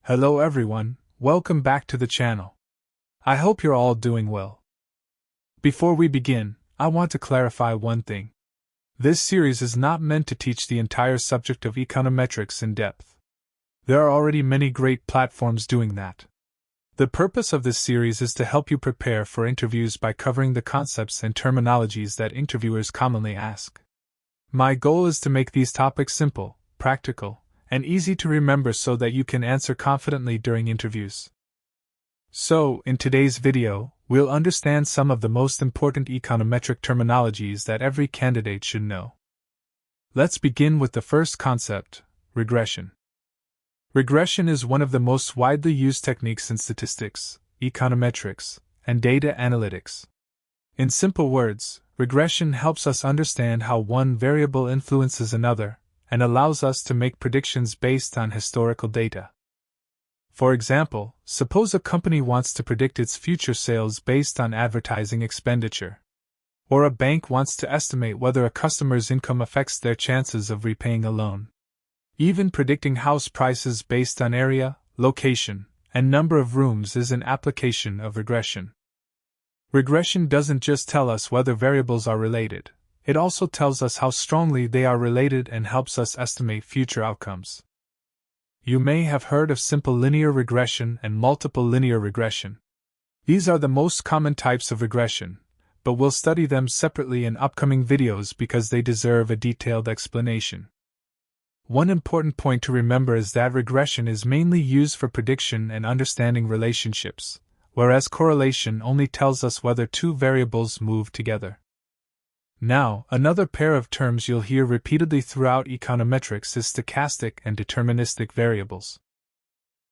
Hello everyone, welcome back to the channel. I hope you're all doing well. Before we begin, I want to clarify one thing. This series is not meant to teach the entire subject of econometrics in depth. There are already many great platforms doing that. The purpose of this series is to help you prepare for interviews by covering the concepts and terminologies that interviewers commonly ask. My goal is to make these topics simple, practical, and easy to remember so that you can answer confidently during interviews. So, in today's video, we'll understand some of the most important econometric terminologies that every candidate should know. Let's begin with the first concept, regression. Regression is one of the most widely used techniques in statistics, econometrics, and data analytics. In simple words, regression helps us understand how one variable influences another, and allows us to make predictions based on historical data. For example, suppose a company wants to predict its future sales based on advertising expenditure. Or a bank wants to estimate whether a customer's income affects their chances of repaying a loan. Even predicting house prices based on area, location, and number of rooms is an application of regression. Regression doesn't just tell us whether variables are related. It also tells us how strongly they are related and helps us estimate future outcomes. You may have heard of simple linear regression and multiple linear regression. These are the most common types of regression, but we'll study them separately in upcoming videos because they deserve a detailed explanation. One important point to remember is that regression is mainly used for prediction and understanding relationships, whereas correlation only tells us whether two variables move together. Now, another pair of terms you'll hear repeatedly throughout econometrics is stochastic and deterministic variables.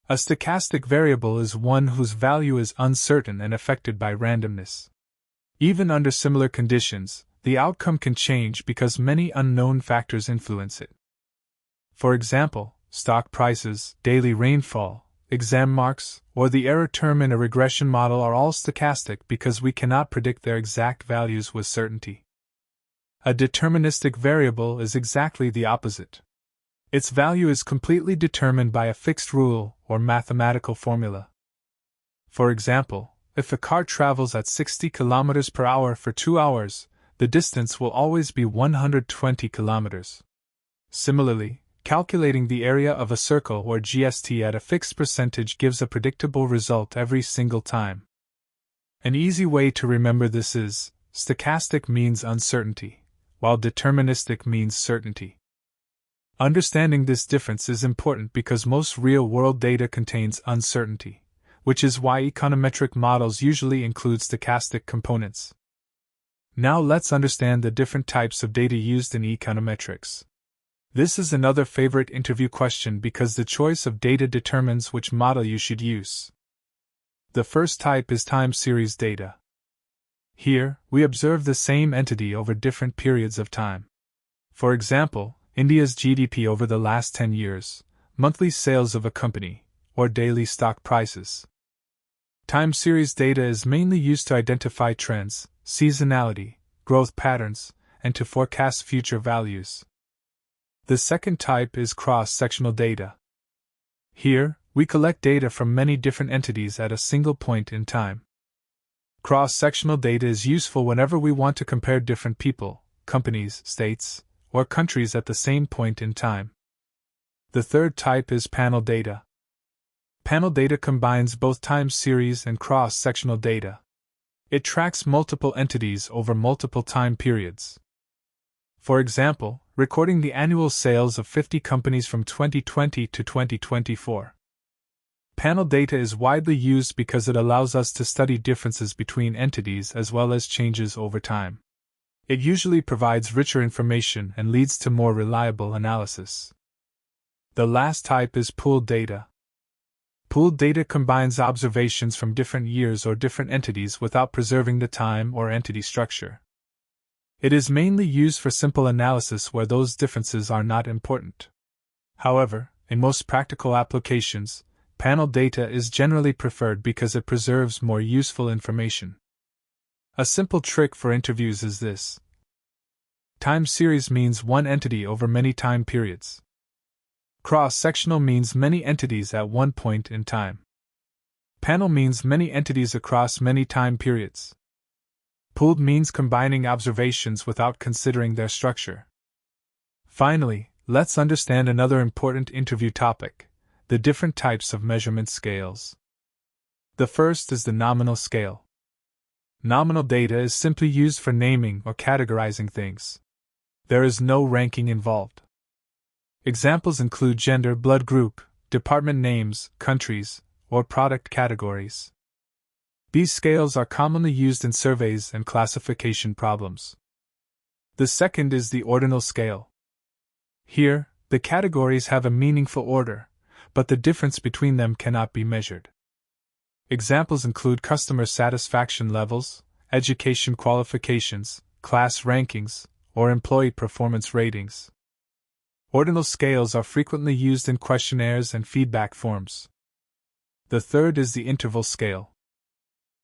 A stochastic variable is one whose value is uncertain and affected by randomness. Even under similar conditions, the outcome can change because many unknown factors influence it. For example, stock prices, daily rainfall, exam marks, or the error term in a regression model are all stochastic because we cannot predict their exact values with certainty. A deterministic variable is exactly the opposite. Its value is completely determined by a fixed rule or mathematical formula. For example, if a car travels at 60 km per hour for 2 hours, the distance will always be 120 km. Similarly, calculating the area of a circle or GST at a fixed percentage gives a predictable result every single time. An easy way to remember this is, stochastic means uncertainty, while deterministic means certainty. Understanding this difference is important because most real-world data contains uncertainty, which is why econometric models usually include stochastic components. Now let's understand the different types of data used in econometrics. This is another favorite interview question because the choice of data determines which model you should use. The first type is time series data. Here, we observe the same entity over different periods of time. For example, India's GDP over the last 10 years, monthly sales of a company, or daily stock prices. Time series data is mainly used to identify trends, seasonality, growth patterns, and to forecast future values. The second type is cross-sectional data. Here, we collect data from many different entities at a single point in time. Cross-sectional data is useful whenever we want to compare different people, companies, states, or countries at the same point in time. The third type is panel data. Panel data combines both time series and cross-sectional data. It tracks multiple entities over multiple time periods. For example, recording the annual sales of 50 companies from 2020 to 2024. Panel data is widely used because it allows us to study differences between entities as well as changes over time. It usually provides richer information and leads to more reliable analysis. The last type is pooled data. Pooled data combines observations from different years or different entities without preserving the time or entity structure. It is mainly used for simple analysis where those differences are not important. However, in most practical applications, panel data is generally preferred because it preserves more useful information. A simple trick for interviews is this. Time series means one entity over many time periods. Cross-sectional means many entities at one point in time. Panel means many entities across many time periods. Pooled means combining observations without considering their structure. Finally, let's understand another important interview topic: the different types of measurement scales. The first is the nominal scale. Nominal data is simply used for naming or categorizing things. There is no ranking involved. Examples include gender, blood group, department names, countries, or product categories. These scales are commonly used in surveys and classification problems. The second is the ordinal scale. Here, the categories have a meaningful order, but the difference between them cannot be measured. Examples include customer satisfaction levels, education qualifications, class rankings, or employee performance ratings. Ordinal scales are frequently used in questionnaires and feedback forms. The third is the interval scale.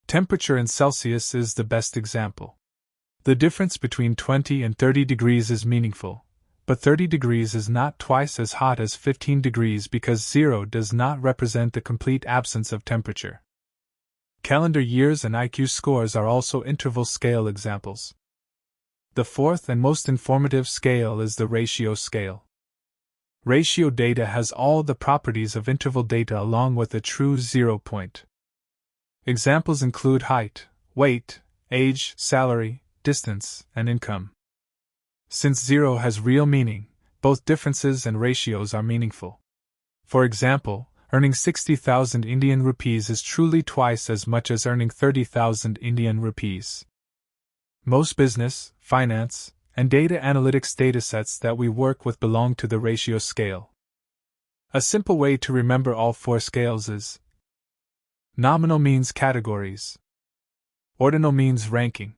Temperature in Celsius is the best example. The difference between 20 and 30 degrees is meaningful, but 30 degrees is not twice as hot as 15 degrees because 0 does not represent the complete absence of temperature. Calendar years and IQ scores are also interval scale examples. The fourth and most informative scale is the ratio scale. Ratio data has all the properties of interval data along with a true 0 point. Examples include height, weight, age, salary, distance, and income. Since 0 has real meaning, both differences and ratios are meaningful. For example, earning 60,000 Indian rupees is truly twice as much as earning 30,000 Indian rupees. Most business, finance, and data analytics datasets that we work with belong to the ratio scale. A simple way to remember all four scales is: nominal means categories. Ordinal means ranking.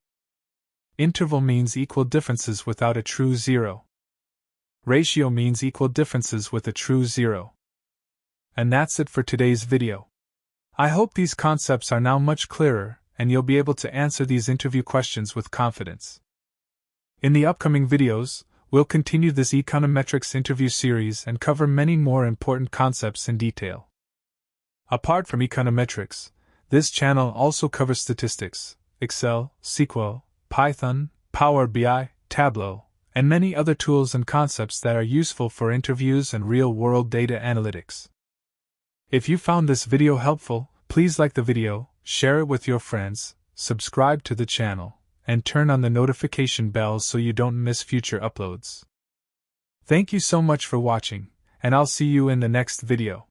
Interval means equal differences without a true 0. Ratio means equal differences with a true 0. And that's it for today's video. I hope these concepts are now much clearer, and you'll be able to answer these interview questions with confidence. In the upcoming videos, we'll continue this econometrics interview series and cover many more important concepts in detail. Apart from econometrics, this channel also covers statistics, Excel, SQL, Python, Power BI, Tableau, and many other tools and concepts that are useful for interviews and real-world data analytics. If you found this video helpful, please like the video, share it with your friends, subscribe to the channel, and turn on the notification bell so you don't miss future uploads. Thank you so much for watching, and I'll see you in the next video.